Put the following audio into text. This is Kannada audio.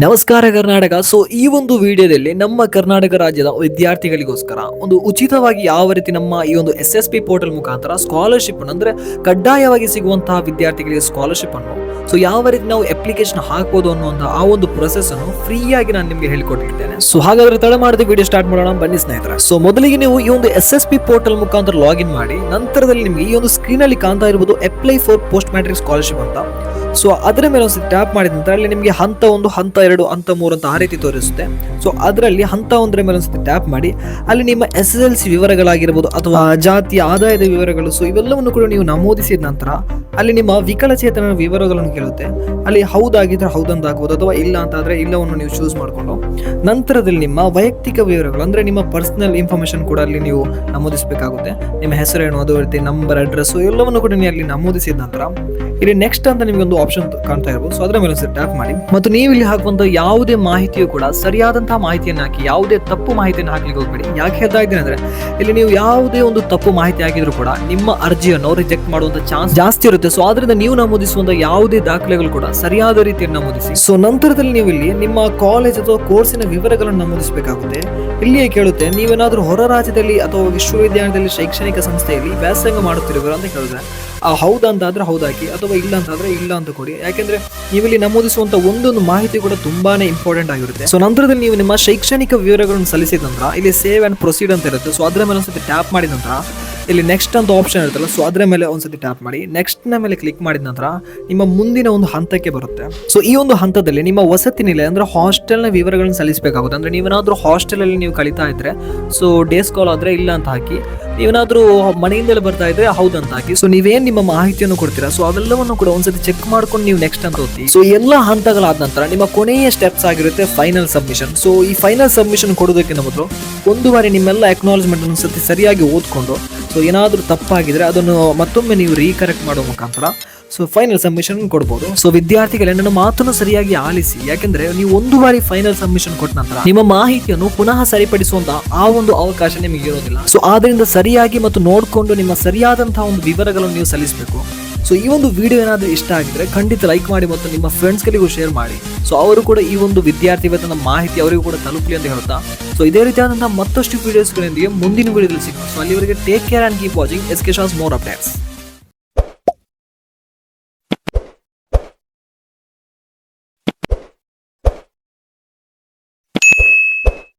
ನಮಸ್ಕಾರ ಕರ್ನಾಟಕ. ಈ ಒಂದು ವಿಡಿಯೋದಲ್ಲಿ ನಮ್ಮ ಕರ್ನಾಟಕ ರಾಜ್ಯದ ವಿದ್ಯಾರ್ಥಿಗಳಿಗೋಸ್ಕರ ಒಂದು ಉಚಿತವಾಗಿ ಯಾವ ರೀತಿ ನಮ್ಮ ಈ ಒಂದು SSP ಪೋರ್ಟಲ್ ಮುಖಾಂತರ ಸ್ಕಾಲರ್ಶಿಪ್ ಅಂದ್ರೆ ಕಡ್ಡಾಯವಾಗಿ ಸಿಗುವಂತಹ ವಿದ್ಯಾರ್ಥಿಗಳಿಗೆ ಸ್ಕಾಲರ್ಶಿಪ್ ಅನ್ನು ಯಾವ ರೀತಿ ನಾವು ಅಪ್ಲಿಕೇಶನ್ ಹಾಕಬಹುದು ಅನ್ನುವಂತಹ ಆ ಒಂದು ಪ್ರೊಸೆಸ್ ಅನ್ನು ಫ್ರೀ ಆಗಿ ನಾನು ನಿಮಗೆ ಹೇಳಿಕೊಟ್ಟಿರ್ತೇನೆ. ಹಾಗಾದ್ರೆ ತಡ ಮಾಡದೆ ವಿಡಿಯೋ ಸ್ಟಾರ್ಟ್ ಮಾಡೋಣ ಬನ್ನಿ ಸ್ನೇಹಿತರೆ. ಮೊದಲಿಗೆ ನೀವು ಈ ಒಂದು SSP ಪೋರ್ಟಲ್ ಮುಖಾಂತರ ಲಾಗಿನ್ ಮಾಡಿ ನಂತರದಲ್ಲಿ ನಿಮಗೆ ಈ ಒಂದು ಸ್ಕ್ರೀನ್ ಅಲ್ಲಿ ಕಾಣ್ತಾ ಇರಬಹುದು apply for post matrix scholarship ಅಂತ. ಅದರ ಮೇಲೆ ಒಂದು ಟ್ಯಾಪ್ ಮಾಡಿದ ನಂತರ ಅಲ್ಲಿ ನಿಮಗೆ ಹಂತ 1, ಹಂತ 2, ಹಂತ 3 ಅಂತ ಆ ರೀತಿ ತೋರಿಸುತ್ತೆ. ಅದರಲ್ಲಿ ಹಂತ 1ರ ಮೇಲೆ ಒಂದ್ಸತಿ ಟ್ಯಾಪ್ ಮಾಡಿ ಅಲ್ಲಿ ನಿಮ್ಮ SSLC ವಿವರಗಳಾಗಿರ್ಬೋದು ಅಥವಾ ಜಾತಿಯ ಆದಾಯದ ವಿವರಗಳು ಇವೆಲ್ಲವನ್ನು ಕೂಡ ನೀವು ನಮೂದಿಸಿದ ನಂತರ ಅಲ್ಲಿ ನಿಮ್ಮ ವಿಕಲಚೇತನರ ವಿವರಗಳನ್ನು ಕೇಳುತ್ತೆ. ಅಲ್ಲಿ ಹೌದಾಗಿದ್ರೆ ಹೌದಂತ ಆಗ್ಬೋದು ಅಥವಾ ಇಲ್ಲ ಅಂತ ಆದ್ರೆ ಇಲ್ಲವನ್ನು ನೀವು ಚೂಸ್ ಮಾಡಿಕೊಂಡು ನಂತರದಲ್ಲಿ ನಿಮ್ಮ ವೈಯಕ್ತಿಕ ವಿವರಗಳು ಅಂದ್ರೆ ನಿಮ್ಮ ಪರ್ಸನಲ್ ಇನ್ಫಾರ್ಮೇಶನ್ ಕೂಡ ಅಲ್ಲಿ ನೀವು ನಮೂದಿಸಬೇಕಾಗುತ್ತೆ. ನಿಮ್ಮ ಹೆಸರೇನು, ಅದೇ ರೀತಿ ನಂಬರ್, ಅಡ್ರೆಸ್ ಎಲ್ಲವನ್ನು ಕೂಡ ನೀವು ಅಲ್ಲಿ ನಮೂದಿಸಿದ ನಂತರ ಇಲ್ಲಿ ನೆಕ್ಸ್ಟ್ ಅಂತ ನಿಮಗೆ ಒಂದು ಆಪ್ಷನ್ ಕಾಣ್ತಾ ಇರಬಹುದು. ಅದರ ಮೇಲೆ ಟ್ಯಾಪ್ ಮಾಡಿ ಮತ್ತು ನೀವು ಇಲ್ಲಿ ಹಾಕುವಂತ ಯಾವುದೇ ಮಾಹಿತಿಯು ಕೂಡ ಸರಿಯಾದಂತಹ ಮಾಹಿತಿಯನ್ನು ಹಾಕಿ, ಯಾವುದೇ ತಪ್ಪು ಮಾಹಿತಿಯನ್ನು ಹಾಕ್ಲಿಕ್ಕೆ ಹೋಗ್ಬೇಡಿ. ಯಾಕೆ ಹೇಳ್ತಾ ಇದ್ದೀನಿ ಅಂದ್ರೆ ಇಲ್ಲಿ ನೀವು ಯಾವುದೇ ಒಂದು ತಪ್ಪು ಮಾಹಿತಿ ಹಾಕಿದ್ರು ಕೂಡ ನಿಮ್ಮ ಅರ್ಜಿಯನ್ನು ರಿಜೆಕ್ಟ್ ಮಾಡುವಂತ ಚಾನ್ಸ್ ಜಾಸ್ತಿ ಇರುತ್ತೆ. ಆದ್ರಿಂದ ನೀವು ನಮೂದಿಸುವಂತ ಯಾವುದೇ ದಾಖಲೆಗಳು ಕೂಡ ಸರಿಯಾದ ರೀತಿಯಲ್ಲಿ ನಮೂದಿಸಿ. ನಂತರದಲ್ಲಿ ನೀವು ಇಲ್ಲಿ ನಿಮ್ಮ ಕಾಲೇಜ್ ಅಥವಾ ಕೋರ್ಸಿನ ವಿವರಗಳನ್ನು ನಮೂದಿಸಬೇಕಾಗುತ್ತೆ. ಇಲ್ಲಿಯೇ ಕೇಳುತ್ತೆ ನೀವೇನಾದ್ರೂ ಹೊರ ರಾಜ್ಯದಲ್ಲಿ ಅಥವಾ ವಿಶ್ವವಿದ್ಯಾಲಯದಲ್ಲಿ ಶೈಕ್ಷಣಿಕ ಸಂಸ್ಥೆಯಲ್ಲಿ ವ್ಯಾಸಂಗ ಮಾಡುತ್ತಿರುವರು ಅಂತ ಕೇಳಿದ್ರೆ ಹೌದಂತ ಆದ್ರೆ ಹೌದಾಕಿ ಅಥವಾ ಇಲ್ಲ ಅಂತ ಆದ್ರೆ ಇಲ್ಲ ಅಂತ ಕೊಡಿ. ಯಾಕೆಂದ್ರೆ ನೀವಿಲ್ಲಿ ನಮೂದಿಸುವಂತ ಒಂದೊಂದು ಮಾಹಿತಿ ಕೂಡ ತುಂಬಾನೇ ಇಂಪಾರ್ಟೆಂಟ್ ಆಗಿರುತ್ತೆ. ನಂತರದಲ್ಲಿ ನೀವು ನಿಮ್ಮ ಶೈಕ್ಷಣಿಕ ವಿವರಗಳನ್ನು ಸಲ್ಲಿಸಿದ ನಂತರ ಇಲ್ಲಿ ಸೇವ್ ಅಂಡ್ ಪ್ರೊಸೀಡ್ ಅಂತ ಇರುತ್ತೆ. ಅದರ ಮೇಲೆ ಒಂದ್ಸತಿ ಟ್ಯಾಪ್ ಮಾಡಿದ ನಂತರ ಇಲ್ಲಿ ನೆಕ್ಸ್ಟ್ ಅಂತ ಆಪ್ಷನ್ ಇರುತ್ತಲ್ಲ, ಅದರ ಮೇಲೆ ಒಂದ್ಸತಿ ಟ್ಯಾಪ್ ಮಾಡಿ ನೆಕ್ಸ್ಟ್ ನ ಮೇಲೆ ಕ್ಲಿಕ್ ಮಾಡಿದ ನಂತರ ನಿಮ್ಮ ಮುಂದಿನ ಒಂದು ಹಂತಕ್ಕೆ ಬರುತ್ತೆ. ಈ ಒಂದು ಹಂತದಲ್ಲಿ ನಿಮ್ಮ ವಸತಿ ನಿಲಯ ಅಂದ್ರೆ ಹಾಸ್ಟೆಲ್ ನ ವಿವರಗಳನ್ನು ಸಲ್ಲಿಸಬೇಕಾಗುತ್ತೆ. ಅಂದ್ರೆ ನೀವೇನಾದ್ರೂ ಹಾಸ್ಟೆಲ್ ಅಲ್ಲಿ ನೀವು ಕಲಿತಾ ಇದ್ರೆ ಡೇ ಸ್ಕಾಲ್ ಆದ್ರೆ ಇಲ್ಲ ಅಂತ ಹಾಕಿ, ನೀವೇನಾದ್ರೂ ಮನೆಯಿಂದಲೇ ಬರ್ತಾ ಇದ್ರೆ ಹೌದಂತ ಹಾಕಿ. ನೀವೇನ್ ನಿಮ್ಮ ಮಾಹಿತಿಯನ್ನು ಕೊಡ್ತೀರಾ ಅವೆಲ್ಲವನ್ನು ಕೂಡ ಒಂದ್ಸತಿ ಚೆಕ್ ಮಾಡ್ಕೊಂಡು ನೀವು ನೆಕ್ಸ್ಟ್ ಅಂತ ಓದಿ. ಎಲ್ಲ ಹಂತಗಳಾದ ನಂತರ ನಿಮ್ಮ ಕೊನೆಯ ಸ್ಟೆಪ್ಸ್ ಆಗಿರುತ್ತೆ ಫೈನಲ್ ಸಬ್ಮಿಷನ್. ಈ ಫೈನಲ್ ಸಬ್ಮಿಷನ್ ಕೊಡೋದಕ್ಕಿಂತ ಮೊದಲು ಒಂದು ಬಾರಿ ನಿಮ್ಮೆಲ್ಲ ಅಕ್ನಾಲೇಜ್ಮೆಂಟ್ ಒಂದ್ಸತಿ ಸರಿಯಾಗಿ ಓದ್ಕೊಂಡು ಏನಾದ್ರೂ ತಪ್ಪಾಗಿದ್ರೆ ಅದನ್ನು ಮತ್ತೊಮ್ಮೆ ನೀವು ರೀಕರೆಕ್ಟ್ ಮಾಡೋ ಮುಖಾಂತರ ಫೈನಲ್ ಸಬ್ಮಿಷನ್ ಕೊಡಬಹುದು. ವಿದ್ಯಾರ್ಥಿಗಳೇ ನನ್ನ ಮಾತನ್ನು ಸರಿಯಾಗಿ ಆಲಿಸಿ. ಯಾಕೆಂದ್ರೆ ನೀವು ಒಂದು ಬಾರಿ ಫೈನಲ್ ಸಬ್ಮಿಷನ್ ಕೊಟ್ಟ ನಂತರ ನಿಮ್ಮ ಮಾಹಿತಿಯನ್ನು ಪುನಃ ಸರಿಪಡಿಸುವಂತಹ ಆ ಒಂದು ಅವಕಾಶ ನಿಮಗೆ ಇರೋದಿಲ್ಲ. ಆದ್ರಿಂದ ಸರಿಯಾಗಿ ಮತ್ತು ನೋಡಿಕೊಂಡು ನಿಮ್ಮ ಸರಿಯಾದಂತಹ ಒಂದು ವಿವರಗಳನ್ನು ನೀವು ಸಲ್ಲಿಸಬೇಕು. ಈ ಒಂದು ವಿಡಿಯೋ ಏನಾದ್ರೂ ಇಷ್ಟ ಆಗಿದ್ರೆ ಖಂಡಿತ ಲೈಕ್ ಮಾಡಿ ಮತ್ತು ನಿಮ್ಮ ಫ್ರೆಂಡ್ಸ್ಗಳಿಗೂ ಶೇರ್ ಮಾಡಿ. ಅವರು ಕೂಡ ಈ ಒಂದು ವಿದ್ಯಾರ್ಥಿ ವೇತನ ಮಾಹಿತಿ ಅವರಿಗೂ ಕೂಡ ತಲುಪಲಿ ಅಂತ ಹೇಳ್ತಾ ಇದೇ ರೀತಿಯಾದಂತಹ ಮತ್ತಷ್ಟು ವಿಡಿಯೋಸ್ಗಳೊಂದಿಗೆ ಮುಂದಿನ ವಿಡಿಯೋದಲ್ಲಿ ಸಿಗೋಣ. ಅಲ್ಲಿವರೆಗೆ take care and keep watching SK Shah's more updates.